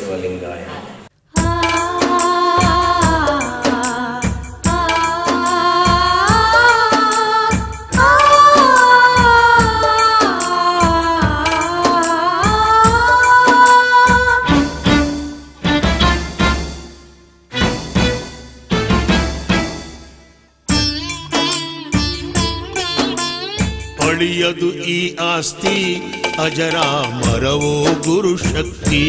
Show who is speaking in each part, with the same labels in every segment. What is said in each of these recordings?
Speaker 1: ಶಿವಲಿಂಗಾಯ.
Speaker 2: ಅಳಿಯದು ಈ ಆಸ್ತಿ ಅಜರಾಮರವೋ ಗುರುಶಕ್ತಿ.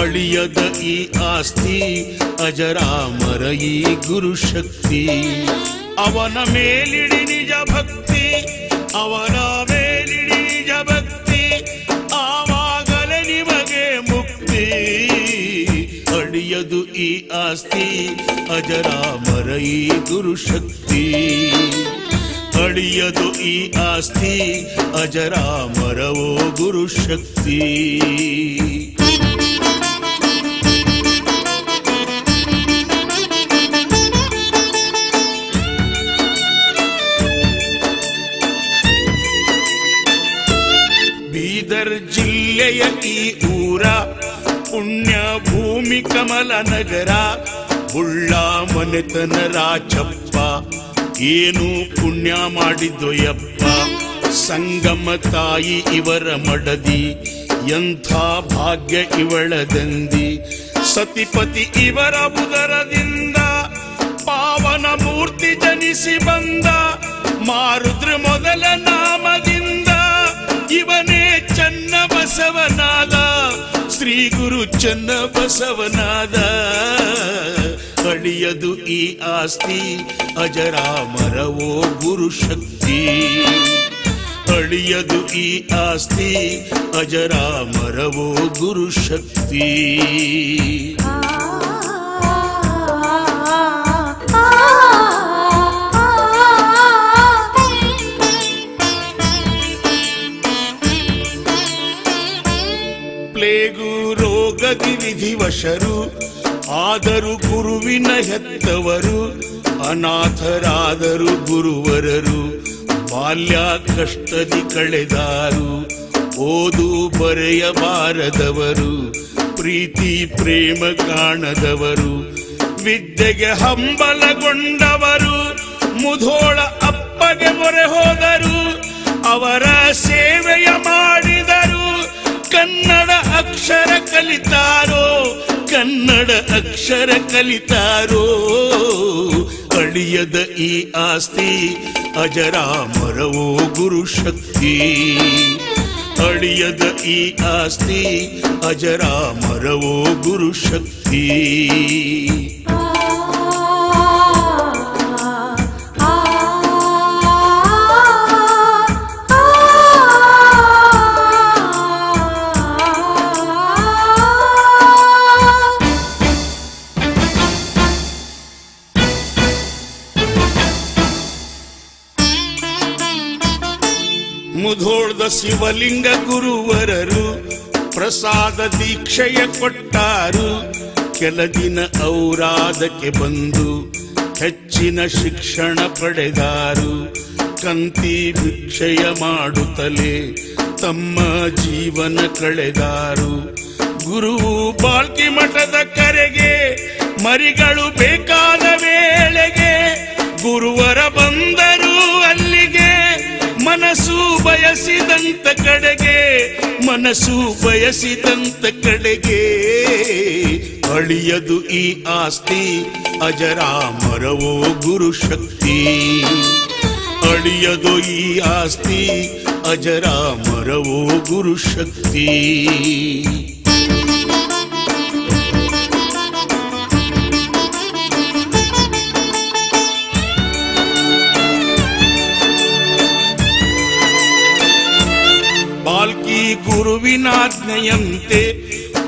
Speaker 2: ಅಳಿಯದ ಈ ಆಸ್ತಿ ಅಜರಾಮರ ಈ ಗುರುಶಕ್ತಿ. ಅವನ ಮೇಲಿಡಿ ನಿಜ ಭಕ್ತಿ, ಅವನ ಮೇಲಿಡಿ ನಿಜ ಭಕ್ತಿ, ಆವಾಗಲೇ ನಿಮಗೆ ಮುಕ್ತಿ. ಅಳಿಯದು ಈ ಆಸ್ತಿ ಅಜರಾಮರ ಈ ಗುರುಶಕ್ತಿ. ಅಳಿಯದು ಈ ಆಸ್ತಿ ಅಜರಾಮರವೋ ಗುರುಶಕ್ತಿ. ಬೀದರ್ ಜಿಲ್ಲೆಯ ಈ ಊರ ಪುಣ್ಯ ಭೂಮಿ ಕಮಲ ನಗರ. ಬುಳ್ಳ ಮನೆತನ ರಾಚಪ್ಪ ಏನು ಪುಣ್ಯ ಮಾಡಿದ್ದು ಯಪ್ಪ. ಸಂಗಮ ತಾಯಿ ಇವರ ಮಡದಿ, ಎಂಥ ಭಾಗ್ಯ ಇವಳದಂದಿ. ಸತಿಪತಿ ಇವರ ಬುದರದಿಂದ ಪಾವನ ಮೂರ್ತಿ ಜನಿಸಿ ಬಂದ. ಮಾರುದ್ರ ಮೊದಲ ನಾಮದಿಂದ ಇವನೇ ಚನ್ನ ಬಸವನಾದ, ಶ್ರೀ ಗುರು ಚನ್ನ ಬಸವನಾದ. ಅಳಿಯದು ಈ ಆಸ್ತಿ ಅಜರಾಮರವೋ ಗುರುಶಕ್ತಿ. ಅಳಿಯದು ಈ ಆಸ್ತಿ ಅಜರಾಮರವೋ ಗುರುಶಕ್ತಿ. ಪ್ಲೇಗು ರೋಗದಿ ವಿಧಿವಶರು ಆದರೂ ಗುರುವಿನ ಹೆತ್ತವರು. ಅನಾಥರಾದರು ಗುರುವರರು, ಬಾಲ್ಯ ಕಷ್ಟದಿ ಕಳೆದಾರು. ಓದು ಬರೆಯಬಾರದವರು, ಪ್ರೀತಿ ಪ್ರೇಮ ಕಾಣದವರು. ವಿದ್ಯೆಗೆ ಹಂಬಲಗೊಂಡವರು ಮುಧೋಳ ಅಪ್ಪಗೆ ಮೊರೆ ಹೋದರು. ಅವರ ಸೇವೆಯ ಮಾಡಿದರು, ಕನ್ನಡ ಅಕ್ಷರ ಕಲಿತಾರೋ, ಕನ್ನಡ ಅಕ್ಷರ ಕಲಿತಾರೋ. ಅಳಿಯದ ಈ ಆಸ್ತಿ ಅಜರಾಮರವೋ ಗುರುಶಕ್ತಿ. ಅಳಿಯದ ಈ ಆಸ್ತಿ ಅಜರಾಮರವೋ ಗುರುಶಕ್ತಿ. ಮುಧೋಳದ ಶಿವಲಿಂಗ ಗುರುವರರು ಪ್ರಸಾದ ದೀಕ್ಷೆಯ ಕೊಟ್ಟಾರು. ಕೆಲ ದಿನ ಔರಾದಕ್ಕೆ ಬಂದು ಹೆಚ್ಚಿನ ಶಿಕ್ಷಣ ಪಡೆದಾರು. ಕಂತಿ ಭಿಕ್ಷೆಯ ಮಾಡುತ್ತಲೇ ತಮ್ಮ ಜೀವನ ಕಳೆದಾರು. ಗುರುವು ಬಾಲ್ಕಿ ಮಠದ ಕರೆಗೆ ಮರಿಗಳು ಬೇಕಾದ ವೇಳೆಗೆ ಗುರುವರ ಬಂದರು ಅಲ್ಲಿಗೆ. ಮನಸ್ಸು ಬಯಸಿದಂತ ಕಡೆಗೆ, ಮನಸ್ಸು ಬಯಸಿದಂತ ಕಡೆಗೆ. ಅಳಿಯದು ಈ ಆಸ್ತಿ ಅಜರಾಮರವೋ ಗುರುಶಕ್ತಿ. ಅಳಿಯದು ಈ ಆಸ್ತಿ ಅಜರಾಮರವೋ ಗುರುಶಕ್ತಿ. ಬಾಲ್ಕಿ ಗುರುವಿನಾಜ್ಞೆಯಂತೆ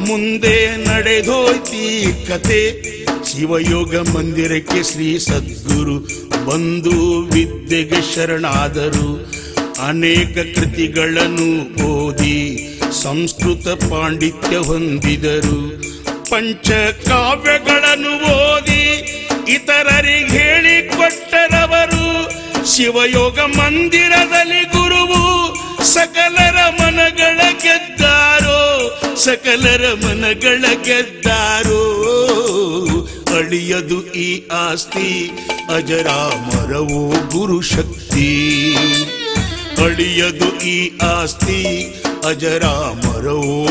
Speaker 2: ಮುಂದೆ ನಡೆದೋಯ್ತಿ ಕತೆ. ಶಿವಯೋಗ ಮಂದಿರಕ್ಕೆ ಶ್ರೀ ಸದ್ಗುರು ಬಂದು ವಿದ್ಯೆಗೆ ಶರಣಾದರು. ಅನೇಕ ಕೃತಿಗಳನ್ನು ಓದಿ ಸಂಸ್ಕೃತ ಪಾಂಡಿತ್ಯ ಹೊಂದಿದರು. ಪಂಚಕಾವ್ಯಗಳನ್ನು ಓದಿ ಇತರರಿಗೆ ಹೇಳಿಕೊಟ್ಟರವರು. ಶಿವಯೋಗ ಮಂದಿರದಲ್ಲಿ ಗುರುವು ಸಕಲರ ಮನಗಳ ಗೆದ್ದಾರೋ, ಸಕಲರ ಮನಗಳ ಗೆದ್ದಾರೋ. ಅಳಿಯದು ಈ ಆಸ್ತಿ ಅಜರಾಮರವೋ ಗುರುಶಕ್ತಿ. ಅಳಿಯದು ಈ ಆಸ್ತಿ ಅಜರಾಮರವೋ